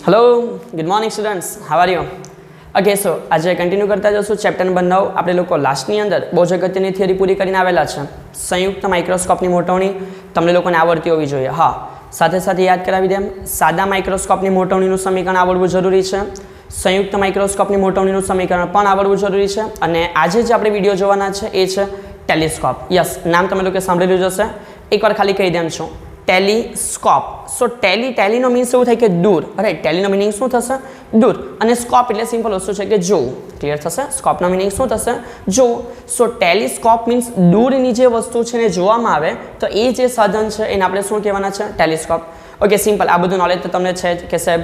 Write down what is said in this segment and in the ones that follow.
Hello good morning students how are you okay so आज continue करता जशो chapter number 9 આપણે લોકો લાસ્ટની અંદર બહુ જ અગત્યની થિયરી પૂરી કરીને આવેલા છે સંયુક્ત માઇક્રોસ્કોપની મોટવણી તમને લોકોને આવડતી હોવી જોઈએ હા સાથે સાથે યાદ કરાવી દેમ સાદા માઇક્રોસ્કોપની મોટવણીનું સમીકરણ આવડવું જરૂરી છે સંયુક્ત માઇક્રોસ્કોપની મોટવણીનું સમીકરણ પણ આવડવું જરૂરી છે અને આજે જે આપણે વિડિયો જોવાના છે એ છે ટેલિસ્કોપ યસ નામ તમે લોકો સાંભળેલું જ હશે એકવાર ખાલી કહી દેમ છું ટેલિસ્કોપ સો ટેલીનો મીન્સ એવું થાય કે દૂર રાઈટ ટેલીનો મીનિંગ શું થશે દૂર અને સ્કોપ એટલે સિમ્પલ વસ્તુ છે કે જોવું ક્લિયર થશે સ્કોપનો મીનિંગ શું થશે જોવું સો ટેલિસ્કોપ મીન્સ દૂરની જે વસ્તુ છે ને જોવામાં આવે તો એ જે સાધન છે એને આપણે શું કહેવાના છે ટેલિસ્કોપ ઓકે સિમ્પલ આ બધું નોલેજ તો તમને છે કે સાહેબ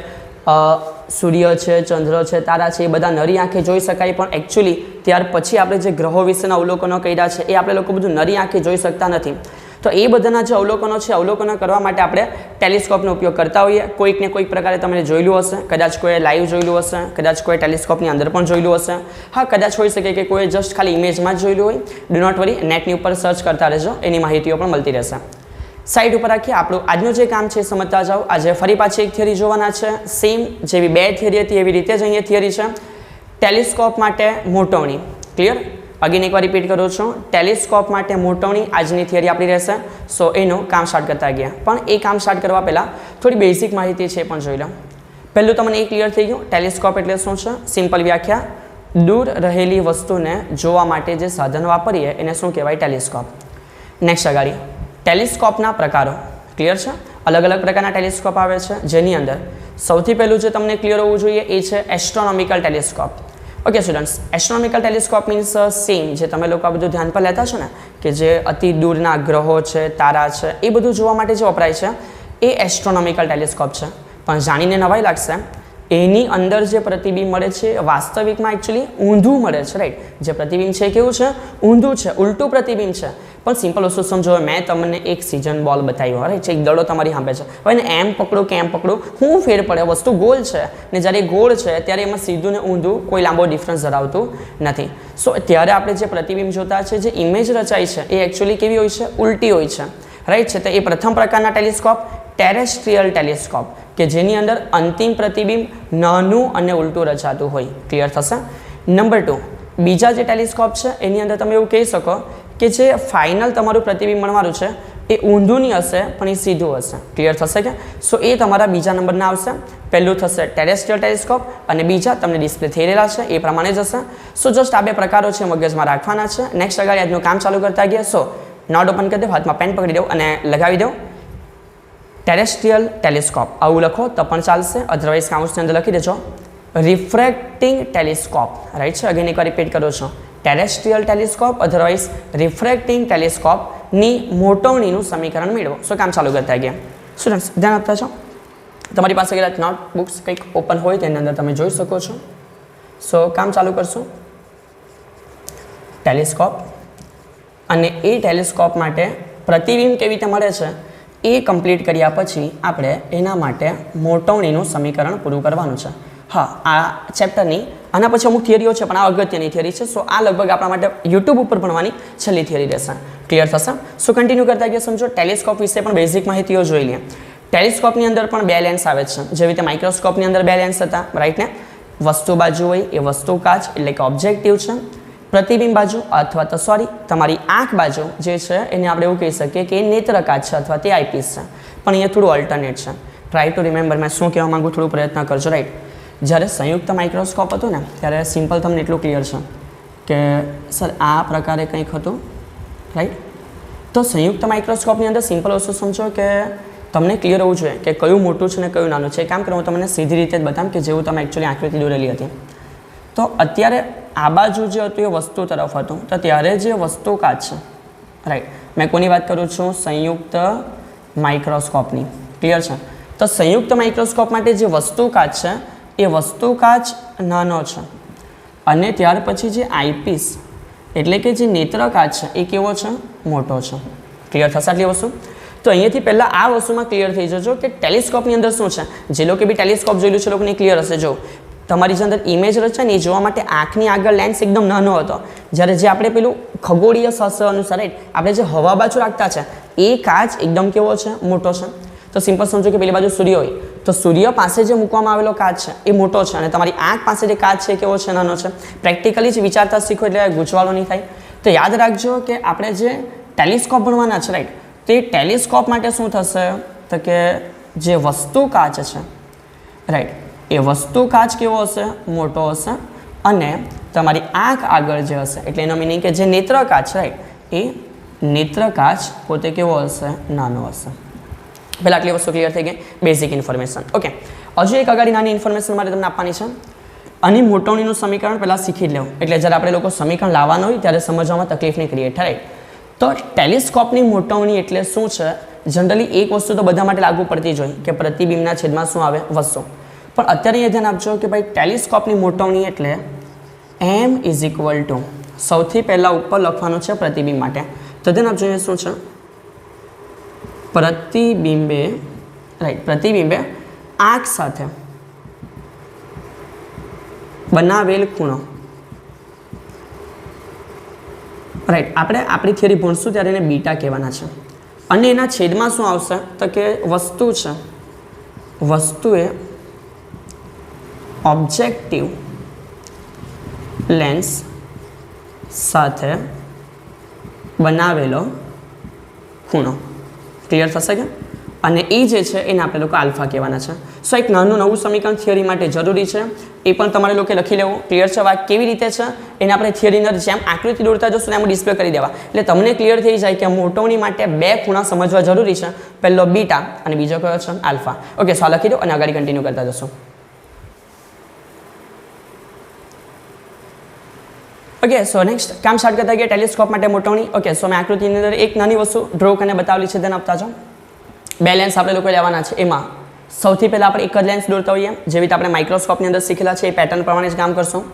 સૂર્ય છે ચંદ્ર છે તારા છે એ બધા નરી આંખે જોઈ શકાય પણ એકચ્યુઅલી ત્યાર પછી આપણે જે ગ્રહો વિશેના અવલોકનો કર્યા છે એ આપણે લોકો બધું નરી આંખે જોઈ શકતા નથી તો એ બધાના જે અવલોકનો છે અવલોકનો કરવા માટે આપણે ટેલિસ્કોપનો ઉપયોગ કરતા હોઈએ કોઈક ને કોઈક પ્રકારે તમે જોયેલું હશે કદાચ કોઈ લાઈવ જોયેલું હશે કદાચ કોઈ ટેલિસ્કોપની અંદર પણ જોયેલું હશે હા કદાચ હોઈ શકે કે કોઈ જસ્ટ ખાલી ઇમેજમાં જ જોયેલું હોય ડુ નોટ વરી નેટની ઉપર સર્ચ કરતા રહેજો એની માહિતીઓ પણ મળતી રહેશે સાઈડ ઉપર રાખીએ આપણું આજનું જે કામ છે સમજતા જાઓ આજે ફરી પાછી એક થિયરી જોવાના છે સેમ જેવી બે થિયરી હતી એવી રીતે જ અહીંયા થિયરી છે ટેલિસ્કોપ માટે મોટવણી ક્લિયર અગેન એકવાર રિપીટ કરું છું ટેલિસ્કોપ માટે મોટવણી આજની થિયરી આપણી રહેશે સો એનું કામ સ્ટાર્ટ કરતા ગયા પણ એ કામ સ્ટાર્ટ કરવા પહેલાં થોડી બેઝિક માહિતી છે પણ જોઈ લો પહેલું તમને એ ક્લિયર થઈ ગયું ટેલિસ્કોપ એટલે શું છે સિમ્પલ વ્યાખ્યા દૂર રહેલી વસ્તુને જોવા માટે જે સાધન વાપરીએ એને શું કહેવાય ટેલિસ્કોપ નેક્સ્ટ અગાડી ટેલિસ્કોપના પ્રકારો ક્લિયર છે અલગ અલગ પ્રકારના ટેલિસ્કોપ આવે છે જેની અંદર સૌથી પહેલું જે તમને ક્લિયર હોવું જોઈએ એ છે astronomical telescope okay students astronomical telescope means same જે તમે લોકો આ બધું ધ્યાન પર લેતા છો ને કે જે અતિ દૂરના ગ્રહો છે તારા છે એ બધું જોવા માટે જે વપરાય છે એ એસ્ટ્રોનોમિકલ ટેલિસ્કોપ છે પણ જાણીને નવાઈ લાગશે એની અંદર જે પ્રતિબિંબ મળે છે વાસ્તવિકમાં એકચ્યુઅલી ઊંધું મળે છે રાઈટ જે પ્રતિબિંબ છે કેવું છે ઊંધું છે ઉલટું પ્રતિબિંબ છે પણ સિમ્પલ વસ્તુ સમજો મેં તમને એક સિઝન બોલ બતાવ્યો રાઈટ એક દડો તમારી સામે છે હવે એને એમ પકડો કે એમ પકડો શું ફેર પડે વસ્તુ ગોળ છે ને જ્યારે ગોળ છે ત્યારે એમાં સીધું ને ઊંધું કોઈ લાંબો ડિફરન્સ ધરાવતું નથી સો ત્યારે આપણે જે પ્રતિબિંબ જોતા છે જે ઇમેજ રચાય છે એ એકચ્યુઅલી કેવી હોય છે ઉલટી હોય છે રાઈટ છે તો એ પ્રથમ પ્રકારના ટેલિસ્કોપ ટેરેસ્ટ્રીયલ ટેલિસ્કોપ કે જેની અંદર અંતિમ પ્રતિબિંબ નાનું અને ઉલટું રચાતું હોય ક્લિયર થશે નંબર 2 બીજા જે ટેલિસ્કોપ છે એની અંદર તમે એવું કહી શકો કે જે ફાઇનલ તમારું પ્રતિબિંબ મળવાનું છે એ ઊંધું નહીં હશે પણ એ સીધું હશે ક્લિયર થશે કે સો એ તમારા બીજા નંબરના આવશે પહેલું થશે ટેરેસ્ટ્રીયલ ટેલિસ્કોપ અને બીજા તમને ડિસ્પ્લે થઈ રહેલા છે એ પ્રમાણે જ હશે સો જસ્ટ આ બે પ્રકારો છે મગજમાં રાખવાના છે નેક્સ્ટ આગળ આજનું કામ ચાલુ કરતા ગયા સો નોટ ઓપન કરી દો હાથમાં પેન પકડી દો અને લગાવી દો ટેરેસ્ટ્રીયલ ટેલિસ્કોપ આવું લખો તો પણ ચાલશે અધરવાઇઝ કાઉન્સની અંદર લખી દેજો રિફ્રેક્ટિંગ ટેલિસ્કોપ રાઈટ છે અગેન એકવાર રિપીટ કરો છો ટેરેસ્ટ્રીયલ ટેલિસ્કોપ અધરવાઇઝ રિફ્રેક્ટિંગ ટેલિસ્કોપની મોટવણીનું સમીકરણ મેળવો સો કામ ચાલુ કરતા ગયા સ્ટુડન્ટ્સ ધ્યાન આપતા છો તમારી પાસે કદાચ નોટબુક્સ કંઈક ઓપન હોય તેની અંદર તમે જોઈ શકો છો સો કામ ચાલુ કરશો ટેલિસ્કોપ અને એ ટેલિસ્કોપ માટે પ્રતિબિંબ કેવી રીતે મળે છે એ કમ્પ્લીટ કર્યા પછી આપણે એના માટે મોટવણીનું સમીકરણ પૂરું કરવાનું છે હા આ ચેપ્ટરની આના પછી અમુક થિયરીઓ છે પણ આ અગત્યની થિયરી છે સો આ લગભગ આપણા માટે યુટ્યુબ ઉપર ભણવાની છેલ્લી થિયરી રહેશે ક્લિયર થશે સો કન્ટિન્યુ કરતા ગયા સમજો ટેલિસ્કોપ વિશે પણ બેઝિક માહિતીઓ જોઈ લઈએ ટેલિસ્કોપની અંદર પણ બે લેન્સ આવે છે જેવી રીતે માઇક્રોસ્કોપની અંદર બે લેન્સ હતા રાઈટ ને વસ્તુ બાજુ હોય એ વસ્તુ કાચ એટલે કે ઓબ્જેક્ટિવ છે પ્રતિબિંબ બાજુ અથવા તો સોરી તમારી આંખ બાજુ જે છે એને આપણે એવું કહી શકીએ કે એ નેત્ર કાચ છે અથવા તે આઈપીસ છે પણ અહીંયા થોડું અલ્ટરનેટ છે ટ્રાય ટુ રિમેમ્બર મેં શું કહેવા માંગુ થોડું પ્રયત્ન કરજો રાઈટ જ્યારે સંયુક્ત માઇક્રોસ્કોપ હતું ને ત્યારે સિમ્પલ તમને એટલું ક્લિયર છે કે સર આ પ્રકારે કંઈક હતું રાઈટ તો સંયુક્ત માઇક્રોસ્કોપની અંદર સિમ્પલ વસ્તુ સમજો કે તમને ક્લિયર હોવું જોઈએ કે કયું મોટું છે ને કયું નાનું છે એ કામ કરો હું તમને સીધી રીતે જ બતાવું કે જેવું તમે એકચ્યુઅલી આકૃતિ દોરેલી હતી તો અત્યારે આ બાજુ જે હતું એ વસ્તુ તરફ હતું તો ત્યારે જે વસ્તુ કાચ છે રાઈટ મેં કોની વાત કરું છું સંયુક્ત માઇક્રોસ્કોપની ક્લિયર છે તો સંયુક્ત માઇક્રોસ્કોપ માટે જે વસ્તુ કાચ છે એ વસ્તુ કાચ નાનો છે અને ત્યાર પછી જે આઈપીસ એટલે કે જે નેત્ર કાચ છે એ કેવો છે મોટો છે ક્લિયર થશે આટલી વસ્તુ તો અહીંયાથી પહેલાં આ વસ્તુમાં ક્લિયર થઈ જજો કે ટેલિસ્કોપની અંદર શું છે જે લોકો બી ટેલિસ્કોપ જોયેલું છે લોકોને ક્લિયર હશે જો તમારી જે અંદર ઇમેજ રચે ને એ જોવા માટે આંખની આગળ લેન્સ એકદમ નાનો હતો જ્યારે જે આપણે પેલું ખગોળીય શાસ્ત્ર અનુસાર રાઈટ આપણે જે હવા બાજુ રાખતા છે એ કાચ એકદમ કેવો છે મોટો છે તો સિમ્પલ સમજો કે પેલી બાજુ સૂર્ય હોય તો સૂર્ય પાસે જે મૂકવામાં આવેલો કાચ છે એ મોટો છે અને તમારી આંખ પાસે જે કાચ છે કેવો છે, નાનો છે. પ્રેક્ટિકલી જ વિચારતા શીખો એટલે ગૂંચવાડો નહીં થાય. તો યાદ રાખજો કે આપણે જે ટેલિસ્કોપ ભણવાના છે રાઈટ, તે ટેલિસ્કોપ માટે શું થશે તો કે જે વસ્તુ કાચ છે રાઈટ, એ વસ્તુ કાચ કેવો હશે, મોટો હશે અને તમારી આંખ આગળ જે હશે એટલે એનો મિનિંગ કે જે નેત્ર કાચ રાઈટ, એ નેત્ર કાચ પોતે કેવો હશે, નાનો હશે. પહેલાં આટલી વસ્તુ ક્લિયર થઈ ગઈ, બેઝિક ઇન્ફોર્મેશન. ઓકે, હજુ એક આગળ નાની ઇન્ફોર્મેશન મારે તમને આપવાની છે. આની મોટવણીનું સમીકરણ પહેલાં શીખી જ લેવું એટલે જ્યારે આપણે લોકો સમીકરણ લાવવાનું હોય ત્યારે સમજવામાં તકલીફ નહીં ક્રિએટ થાય. તો ટેલિસ્કોપની મોટવણી એટલે શું છે? જનરલી એક વસ્તુ તો બધા માટે લાગુ પડતી જ હોય કે પ્રતિબિંબના છેદમાં શું આવે, વસ્તુ. પણ અત્યારે એ ધ્યાન આપજો કે ભાઈ ટેલિસ્કોપની મોટવણી એટલે m ઇઝ ઇક્વલ ટુ સૌથી પહેલાં ઉપર લખવાનું છે પ્રતિબિંબ માટે. તો ધ્યાન આપજો એ શું છે, પ્રતિબિંબે રાઈટ, પ્રતિબિંબે આંખ સાથે બનાવેલ ખૂણો રાઈટ. આપણે આપણી થિયરી ભણશું ત્યારે એને બીટા કહેવાના છે અને એના છેદમાં શું આવશે તો કે વસ્તુ છે, વસ્તુએ ઓબ્જેક્ટિવ લેન્સ સાથે બનાવેલો ખૂણો. ક્લિયર થશે કે? અને એ જે છે એને આપણે લોકો આલ્ફા કહેવાના છે. સો એક નાનું નવું સમીકરણ થિયરી માટે જરૂરી છે, એ પણ તમારે લોકો લખી લેવું. ક્લિયર છે? વાત કેવી રીતે છે એને આપણે થિયરીના જેમ આકૃતિ દોરતા જશું ને એમ ડિસ્પ્લે કરી દેવા એટલે તમને ક્લિયર થઈ જાય કે મોટવણી માટે બે ખૂણા સમજવા જરૂરી છે. પહેલો બીટા અને બીજો કયો છે, આલ્ફા. ઓકે, સો લખી દો અને આગળ કન્ટિન્યુ કરતા જશું. ઓકે, સો નેક્સ્ટ કામ સ્ટાર્ટ કરતા ગયા ટેલિસ્કોપ માટે મોટવણી. ઓકે, સો મેં આકૃતિની અંદર એક નાની વસ્તુ ડ્રો કરીને બતાવેલી છે, ધ્યાન આપતા જાઓ. બે લેન્સ આપણે લોકો લેવાના છે. એમાં સૌથી પહેલાં આપણે એક જ લેન્સ દોરતા હોઈએ જેવી રીતે આપણે માઇક્રોસ્કોપની અંદર શીખેલા છે એ પેટર્ન પ્રમાણે જ કામ કરશું.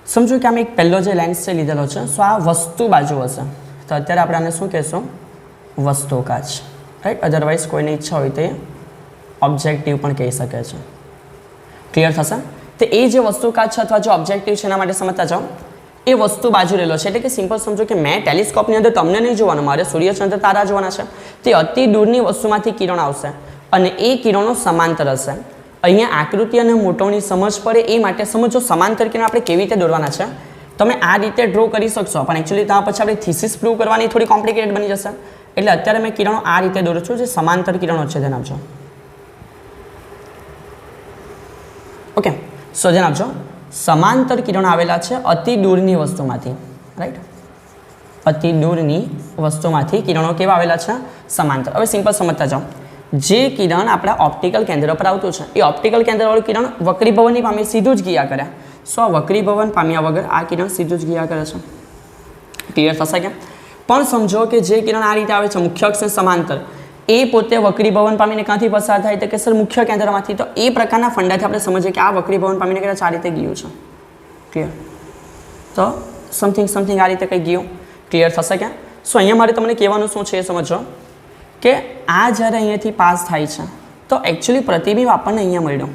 સમજો કે આમ એક પહેલો જે લેન્સ છે લીધેલો છે, સો આ વસ્તુ બાજુ હશે તો અત્યારે આપણે આને શું કહેશું, વસ્તુ કાચ રાઈટ. અધરવાઇઝ કોઈને ઈચ્છા હોય તો એ ઓબ્જેક્ટિવ પણ કહી શકે છે. ક્લિયર થશે? તો એ જે વસ્તુ કાચ છે અથવા જે ઓબ્જેક્ટિવ છે એના માટે સમજતા જાઓ. એ વસ્તુ બાજુ રહેલો છે એટલે કે સિમ્પલ સમજો કે મેં ટેલિસ્કોપની અંદર તમને નહીં જોવાનું, મારે સૂર્યચંદ્ર તારા જોવાના છે. તે અતિ દૂરની વસ્તુમાંથી કિરણ આવશે અને એ કિરણો સમાંતર હશે. અહીંયા આકૃતિ અને મોટવણી સમજ પડે એ માટે સમજો સમાંતર કિરણ આપણે કેવી રીતે દોરવાના છે. તમે આ રીતે ડ્રો કરી શકશો પણ એકચ્યુઅલી ત્યાં પછી આપણે થીસીસ પ્રૂવ કરવાની થોડી કોમ્પ્લિકેટેડ બની જશે. એટલે અત્યારે મેં કિરણો આ રીતે દોરું છું જે સમાંતર કિરણો છે, ધ્યાન આપજો. ઓકે, સો ધ્યાન આપજો. સમાંતર કિરણો આવેલા છે અતિ દૂરની વસ્તુમાંથી રાઈટ. અતિ દૂરની વસ્તુમાંથી કિરણો કેવા આવેલા છે, સમાંતર. હવે સિમ્પલ સમજતા જાઓ. જે કિરણ આપણા ઓપ્ટિકલ કેન્દ્ર પર આવતું છે એ ઓપ્ટિકલ કેન્દ્રવાળું કિરણ વક્રીભવનની પામી સીધું જ ગયા કરે. સો વક્રીભવન પામ્યા વગર આ કિરણ સીધું જ ગયા કરે છે. ક્લિયર થશે કે? પણ સમજો કે જે કિરણ આ રીતે આવે છે મુખ્ય અક્ષને સમાંતર, એ પોતે વક્રીભવન પામીને ક્યાંથી પસાર થાય તો કે સર મુખ્ય કેન્દ્રમાંથી. તો એ પ્રકારના ફંડાથી આપણે સમજીએ કે આ વક્રીભવન પામીને કદાચ આ રીતે ગયું છે. ક્લિયર? તો સમથિંગ આ રીતે કંઈ ગયું. ક્લિયર થશે કે? સો અહીંયા મારે તમને કહેવાનું શું છે એ સમજો કે આ જ્યારે અહીંયાથી પાસ થાય છે તો એકચ્યુઅલી પ્રતિબિંબ આપણને અહીંયા મળ્યું.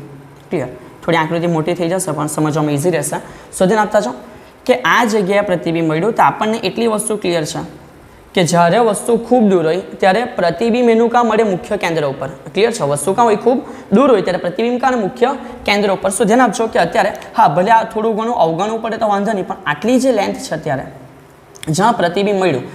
ક્લિયર? થોડી આકૃતિ મોટી થઈ જશે પણ સમજવામાં ઇઝી રહેશે. સો ધ્યાન આપતા જાઓ કે આ જગ્યાએ પ્રતિબિંબ મળ્યું તો આપણને એટલી વસ્તુ ક્લિયર છે કે જ્યારે વસ્તુ ખૂબ દૂર હોય ત્યારે પ્રતિબિંબ એનું કામ મળે મુખ્ય કેન્દ્ર ઉપર. ક્લિયર છે? વસ્તુ કાં હોય ખૂબ દૂર હોય ત્યારે પ્રતિબિંબ કાં મુખ્ય કેન્દ્ર ઉપર. શું ધ્યાન આપજો કે અત્યારે હા ભલે આ થોડું ઘણું અવગણવું પડે તો વાંધો નહીં, પણ આટલી જે લેન્થ છે અત્યારે જ્યાં પ્રતિબિંબ મળ્યું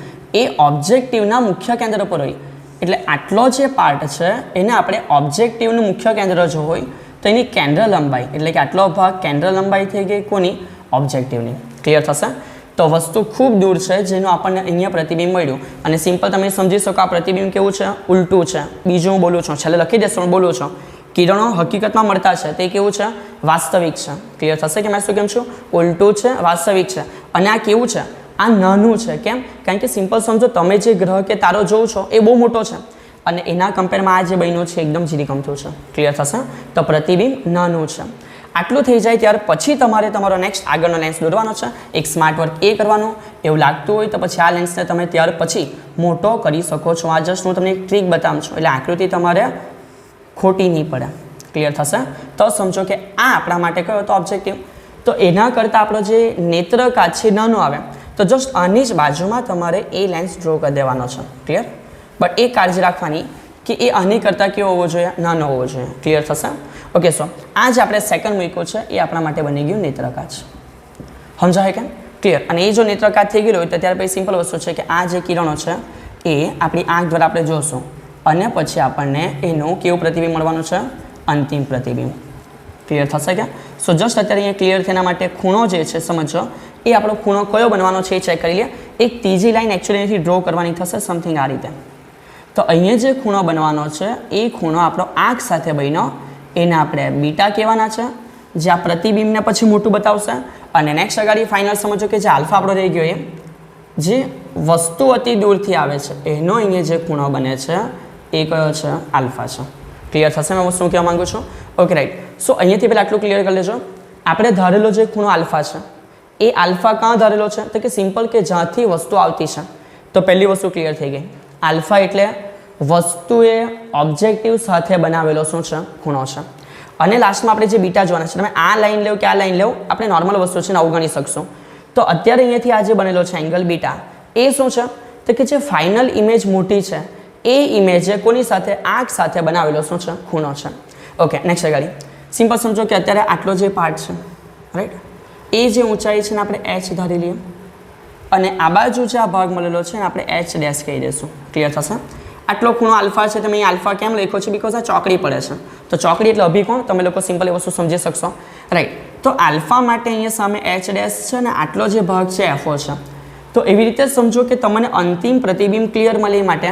એ ઓબ્જેક્ટિવના મુખ્ય કેન્દ્ર પર હોય. એટલે આટલો જે પાર્ટ છે એને આપણે ઓબ્જેક્ટિવનું મુખ્ય કેન્દ્ર જો હોય તો એની કેન્દ્ર લંબાઈ એટલે કે આટલો ભાગ કેન્દ્ર લંબાઈ થઈ ગઈ કોની, ઓબ્જેક્ટિવની. ક્લિયર થશે? તો વસ્તુ ખૂબ દૂર છે જેનું આપણને અહીંયા પ્રતિબિંબ મળ્યું અને સિમ્પલ તમે સમજી શકો આ પ્રતિબિંબ કેવું છે, ઉલટું છે. બીજું હું બોલું છું, છેલ્લે લખી દેશો, હું બોલું છું કિરણો હકીકતમાં મળતા છે તે કેવું છે, વાસ્તવિક છે. ક્લિયર થશે કે મેં શું કેમ છું, ઉલટું છે, વાસ્તવિક છે. અને આ કેવું છે, આ નાનું છે. કેમ? કારણ કે સિમ્પલ સમજો તમે જે ગ્રહ કે તારો જોવો છો એ બહુ મોટો છે અને એના કમ્પેરમાં આ જે બન્યું છે એકદમ ઝીરીકમથું છે. ક્લિયર થશે? તો પ્રતિબિંબ નાનું છે. આટલું થઈ જાય ત્યાર પછી તમારે તમારો નેક્સ્ટ આગળનો લેન્સ દોરવાનો છે. એક સ્માર્ટ વર્ક એ કરવાનું. એવું લાગતું હોય તો પછી આ લેન્સને તમે ત્યાર પછી મોટો કરી શકો છો. આ જસ્ટ હું તમને એક ટ્રીક બતાવું છું એટલે આકૃતિ તમારે ખોટી નહીં પડે. ક્લિયર થશે? તો સમજો કે આ આપણા માટે કયો હતો ઓબ્જેક્ટિવ, તો એના કરતાં આપણો જે નેત્ર કાચ છે નાનો આવે તો જસ્ટ આની જ બાજુમાં તમારે એ લેન્સ ડ્રો કરી દેવાનો છે. ક્લિયર? બટ એ કાળજી રાખવાની કે એ આની કરતાં કેવો હોવો જોઈએ, નાનો હોવો જોઈએ. ક્લિયર થશે? ઓકે. સો આ જે આપણે સેકન્ડ મૂક્યો છે એ આપણા માટે બની ગયું નેત્રકાચ. સમજાય કેમ? ક્લિયર. અને એ જો નેત્રકાચ થઈ ગયેલું હોય તો ત્યારે પછી સિમ્પલ વસ્તુ છે કે આ જે કિરણો છે એ આપણી આંખ દ્વારા આપણે જોશું અને પછી આપણને એનું કેવું પ્રતિબિંબ મળવાનું છે, અંતિમ પ્રતિબિંબ. ક્લિયર થશે કે? સો જસ્ટ અત્યારે અહીંયા ક્લિયર થયા માટે ખૂણો જે છે સમજો એ આપણો ખૂણો કયો બનવાનો છે એ ચેક કરી લે. એક ત્રીજી લાઈન એકચ્યુઅલી અહીંથી ડ્રો કરવાની થશે સમથિંગ આ રીતે. તો અહીંયા જે ખૂણો બનવાનો છે એ ખૂણો આપણો આંખ સાથે બન્યો, એને આપણે બીટા કહેવાના છે, જે આ પ્રતિબિંબને પછી મોટું બતાવશે. અને નેક્સ્ટ અગાડી ફાઇનલ સમજો કે જે આલ્ફા આપણો રહી ગયો એ જે વસ્તુ અતિ દૂરથી આવે છે એનો અહીંયા જે ખૂણો બને છે એ કયો છે, આલ્ફા છે. ક્લિયર થશે મેં શું કહેવા માગું છું? Okay right. સો અહીંયાથી પહેલાં આટલું ક્લિયર કરી લેજો. આપણે ધારેલો જે ખૂણો આલ્ફા છે એ આલ્ફા ક્યાં ધારેલો છે તો કે સિમ્પલ કે જ્યાંથી વસ્તુ આવતી છે. તો પહેલી વસ્તુ ક્લિયર થઈ ગઈ. આલ્ફા એટલે વસ્તુએ ઓબ્જેક્ટિવ સાથે બનાવેલો શું છે, ખૂણો છે. અને લાસ્ટમાં આપણે જે બીટા જોવાના છે, તમે આ લાઈન લેવ કે આ લાઈન લેવ, આપણે નોર્મલ વસ્તુ છે ને અવગણી શકશો. તો અત્યારે અહીંયાથી આ જે બનેલો છે એંગલ બીટા એ શું છે તો કે જે ફાઇનલ ઇમેજ મોટી છે એ ઇમેજ કોની સાથે, આંખ સાથે બનાવેલો શું છે, ખૂણો છે. ઓકે. નેક્સ્ટ અગાડી સિમ્પલ સમજો કે અત્યારે આટલો જે પાર્ટ છે રાઈટ, એ જે ઊંચાઈ છે ને આપણે એચ ધારી લઈએ અને આ બાજુ જે આ ભાગ મળેલો છે ને આપણે એચ ડેશ કહી દઈશું. ક્લિયર થશે? આટલો ખૂણો આલ્ફા છે. તમે અહીં આલ્ફા કેમ લખ્યો છે? બિકોઝ આ ચોકડી પડે છે. તો ચોકડી એટલે અભિકોણ, તમે લોકો સિમ્પલ એ વસ્તુ સમજી શકશો રાઈટ. તો આલ્ફા માટે અહીંયા સામે એચ ડેશ છે ને આટલો જે ભાગ છે એફઓ છે. તો એવી રીતે સમજો કે તમને અંતિમ પ્રતિબિંબ ક્લિયર મળે માટે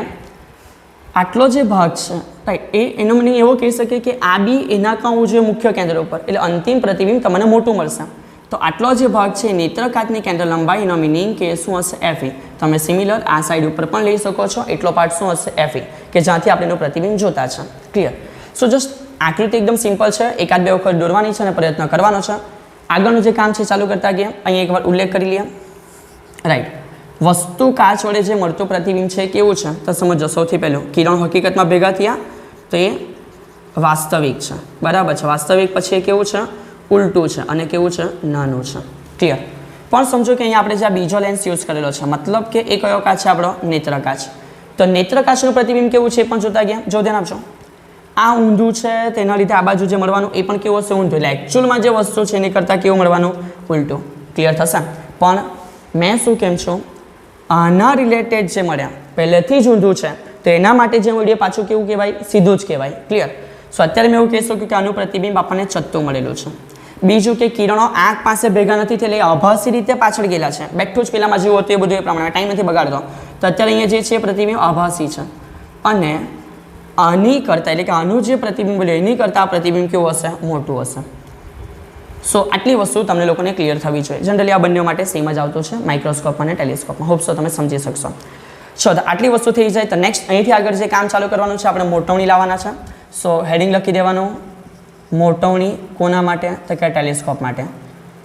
આટલો જે ભાગ છે રાઈટ, એનો મને એવો કહી શકે કે આ બી એના કાં હોવું જોઈએ મુખ્ય કેન્દ્ર ઉપર, એટલે અંતિમ પ્રતિબિંબ તમને મોટું મળશે. તો આટલો જે ભાગ છે નેત્રકાચની કેન્દ્ર લંબાઈનો મિનિંગ કે શું હશે, એફઈ. તમે સિમિલર આ સાઈડ ઉપર પણ લઈ શકો છો. એટલો પાર્ટ શું હશે, એફઈ, કે જ્યાંથી આપણે એનું પ્રતિબિંબ જોતા છે. ક્લિયર? સો જસ્ટ આકૃતિ એકદમ સિમ્પલ છે, એકાદ બે વખત દોરવાની છે અને પ્રયત્ન કરવાનો છે. આગળનું જે કામ છે ચાલુ કરતા ગયા, અહીંયા એકવાર ઉલ્લેખ કરી લઈએ રાઈટ. વસ્તુ કાચ વડે જે મળતું પ્રતિબિંબ છે કેવું છે તો સમજો. સૌથી પહેલું કિરણ હકીકતમાં ભેગા થયા તો એ વાસ્તવિક છે, બરાબર છે. વાસ્તવિક પછી એ કેવું છે, ઉલટું છે અને કેવું છે, નાનું છે. ક્લિયર? પણ સમજો કે અહીંયા આપણે જે આ બીજો લેન્સ યુઝ કરેલો છે, મતલબ કે એ કયો કાચ છે, આપણો નેત્રકાચ. તો નેત્રકાચનું પ્રતિબિંબ કેવું છે એ પણ જોતા ગયા. જો ધ્યાન આપજો, આ ઊંધું છે તેના લીધે આ બાજુ જે મળવાનું એ પણ કેવું હશે, ઊંધું. એટલે એકચ્યુઅલમાં જે વસ્તુ છે એની કરતાં કેવું મળવાનું, ઉલટું. ક્લિયર થશે? પણ મેં શું કેમ છું, આના રિલેટેડ જે મળ્યા પહેલેથી જ ઊંધું છે તો એના માટે જે મળ્યું પાછું કેવું કહેવાય, સીધું જ કહેવાય. ક્લિયર? સો અત્યારે મેં એવું કહીશું કે આનું પ્રતિબિંબ આપણને ચત્તું મળેલું છે. બીજું કે કિરણો આંખ પાસે ભેગા નથી એટલે આભાસી રીતે પાછળ ગયેલા છે. બેઠું જ પેલામાં જેવું હતું એ બધું એ પ્રમાણે ટાઈમ નથી બગાડતો. તો અત્યારે અહીંયા જે છે પ્રતિબિંબ આભાસી છે અને આની કરતાં એટલે કે આનું જે પ્રતિબિંબ બોલ્યું એની કરતાં આ પ્રતિબિંબ કેવું હશે, મોટું હશે. સો આટલી વસ્તુ તમને લોકોને ક્લિયર થવી જોઈએ. જનરલી આ બંને માટે સેમ જ આવતું છે માઇક્રોસ્કોપ અને ટેલિસ્કોપમાં. હોપ સો તમે સમજી શકશો. ચલો આટલી વસ્તુ થઈ જાય તો નેક્સ્ટ અહીંથી આગળ જે કામ ચાલુ કરવાનું છે, આપણે મોટવણી લાવવાના છે. સો હેડિંગ લખી દેવાનું, મોટવણી કોના માટે તો કે ટેલિસ્કોપ માટે.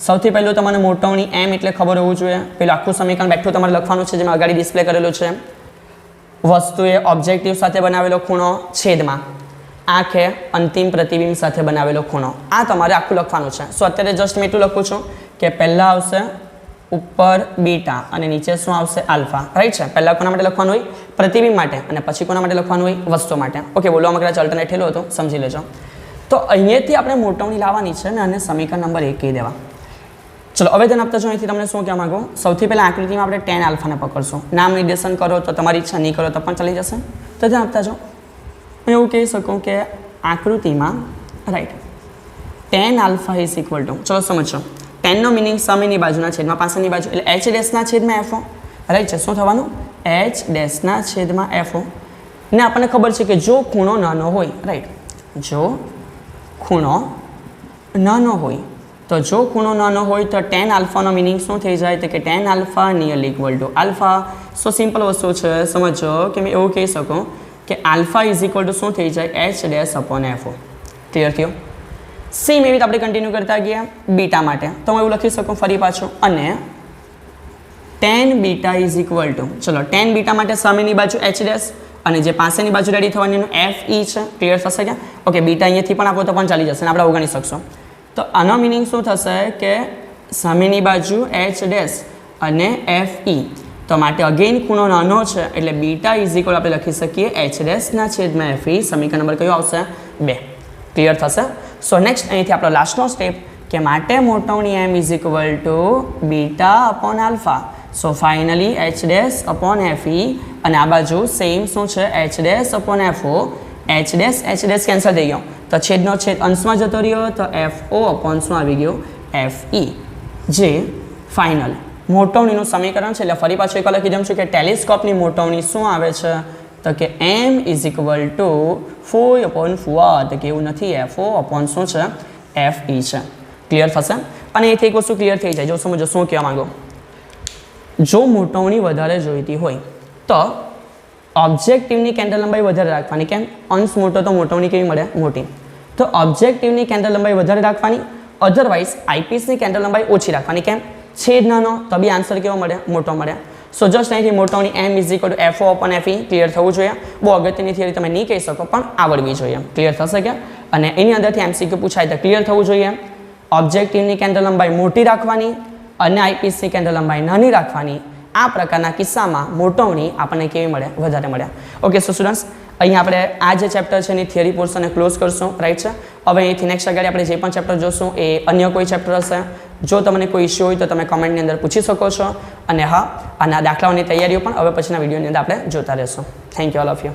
સૌથી પહેલું તમારે મોટવણી એમ એટલે ખબર હોવું જોઈએ. પેલું આખું સમીકરણ બેઠું તમારે લખવાનું છે જેમાં અગાડી ડિસ્પ્લે કરેલું છે. વસ્તુએ ઓબ્જેક્ટિવ સાથે બનાવેલો ખૂણો છેદમાં આંખે અંતિમ પ્રતિબિંબ સાથે બનાવેલો ખૂણો. આ તમારે આખું લખવાનું છે. સો અત્યારે જસ્ટ મેં એટલું લખું છું કે પહેલાં આવશે ઉપર બીટા અને નીચે શું આવશે, આલ્ફા. રાઈટ છે? પહેલાં કોના માટે લખવાનું હોય, પ્રતિબિંબ માટે, અને પછી કોના માટે લખવાનું હોય, વસ્તુ માટે. ઓકે, બોલવામાં કદાચ અલ્ટરનેટ થયેલું હતું, સમજી લેજો. તો અહીંયાથી આપણે મોટવણી લાવવાની છે ને અને સમીકરણ નંબર 1 કહી દેવા. ચલો હવે ધ્યાન આપતા જો અહીંથી તમને શું કહેવા માંગુ. સૌથી પહેલાં આકૃતિમાં આપણે tan આલ્ફાને પકડશું. નામ નિર્દેશન કરો તો તમારી ઈચ્છા, નહીં કરો તો પણ ચાલી જશે. તો ધ્યાન આપતા જો હું એવું કહી શકું કે આકૃતિમાં right tan alpha is equal two, ચલો સમજો, ટેનનો મિનિંગ સામેની બાજુના છેદમાં પાછળની બાજુ એટલે એચ ડેશના છેદમાં એફઓ. રાઈટ છે? શું થવાનું, એચ ડેશના છેદમાં એફઓ. ને આપણને ખબર છે કે જો ખૂણો નાનો હોય, રાઈટ, જો ખૂણો નાનો હોય તો જો ખૂણો નાનો હોય તો tan આલ્ફાનો મિનિંગ શું થઈ જાય તો કે tan alpha nearly equal to alpha. So simple વસ્તુ છે, સમજો કે મેં એવું કહી શકું કે આલ્ફા ઇઝ ઇક્વલ ટુ શું થઈ જાય, H dash upon FO. Clear થયો? સેમ એવી રીતે આપણે કન્ટિન્યુ કરતા ગયા બીટા માટે. તો હું એવું લખી શકું ફરી પાછું, અને tan beta is equal two, ચલો tan બીટા માટે સામેની બાજુ એચ ડેશ અને જે પાસેની બાજુ રેડી થવાની એનું એફ ઈ છે. ક્લિયર થશે કે? ઓકે, બીટા અહીંયાથી પણ આપો તો પણ ચાલી જશે અને આપણે અવગણી શકશો. તો આનો મિનિંગ શું થશે કે સામેની બાજુ એચ ડેશ અને એફ ઈ તો માટે અગેન ખૂણો નાનો છે એટલે બીટા ઇઝ ઇક્વલ આપણે લખી શકીએ એચ ડેશના છેદમાં એફ ઈ. સમીકરણ નંબર કયો આવશે? 2. ક્લિયર થશે. સો નેક્સ્ટ અહીંથી આપણો લાસ્ટનો સ્ટેપ કે માટે મોટવણી M is equal to beta upon alpha. So finally H dash upon F E અને આ બાજુ સેમ શું છે? H dash upon F O. H dash cancel થઈ ગયો તો છેદનો છેદ અંશમાં જતો રહ્યો તો એફ ઓ અપોન શું આવી ગયું? એફ ઈ. જે ફાઇનલ મોટવણીનું સમીકરણ છે. એટલે ફરી પાછું એક લખી દઉં છું કે ટેલિસ્કોપની મોટવણી શું આવે છે? તો કે M is equal to four upon ફુઆ. તો કે એવું નથી, એફ ઓ અપોન શું છે? એફ ઈ છે. ક્લિયર થશે. અને એથી એક વસ્તુ ક્લિયર થઈ જાય. જો સમજો શું કહેવા માંગો. જો મોટવણી વધારે જોઈતી હોય તો ઓબ્જેક્ટિવની કેન્દ્ર લંબાઈ વધારે રાખવાની. કેમ? અંશ મોટો તો મોટવણી કેવી મળે? મોટી. તો ઓબ્જેક્ટિવની કેન્દ્ર લંબાઈ વધારે રાખવાની, અધરવાઇઝ આઈપીસની કેન્દ્ર લંબાઈ ઓછી રાખવાની. કેમ? છેદ નાનો તો બી આન્સર કેવો મળે? મોટો મળે. સો જસ્ટ અહીંથી મોટવણી M is equal to F O upon F E clear થવું જોઈએ. બહુ અગત્યની થિયરી તમે નહીં કહી શકો પણ આવડવી જોઈએ. ક્લિયર થશે કે? અને એની અંદરથી એમસીક્યુ પૂછાય તો ક્લિયર થવું જોઈએ. ઓબ્જેક્ટિવની કેન્દ્ર લંબાઈ મોટી રાખવાની અને આઈપીસની કેન્દ્ર લંબાઈ નાની રાખવાની. આ પ્રકારના કિસ્સામાં મોટવણી આપણને કેવી મળે? વધારે મળે. ઓકે સો સ્ટુડન્ટ્સ, અહીં આપણે આ જે ચેપ્ટર છે એની થિયરી પોર્શનને ક્લોઝ કરશું. રાઈટ છે. હવે અહીંથી નેક્સ્ટ આગળ આપણે જે પણ ચેપ્ટર જોશું એ અન્ય કોઈ ચેપ્ટર હશે. જો તમને કોઈ ઇશ્યુ હોય તો તમે કમેન્ટની અંદર પૂછી શકો છો. અને હા, આના દાખલાઓની તૈયારીઓ પણ હવે પછીના વિડીયોની અંદર આપણે જોતા રહેશું. Thank you all of you.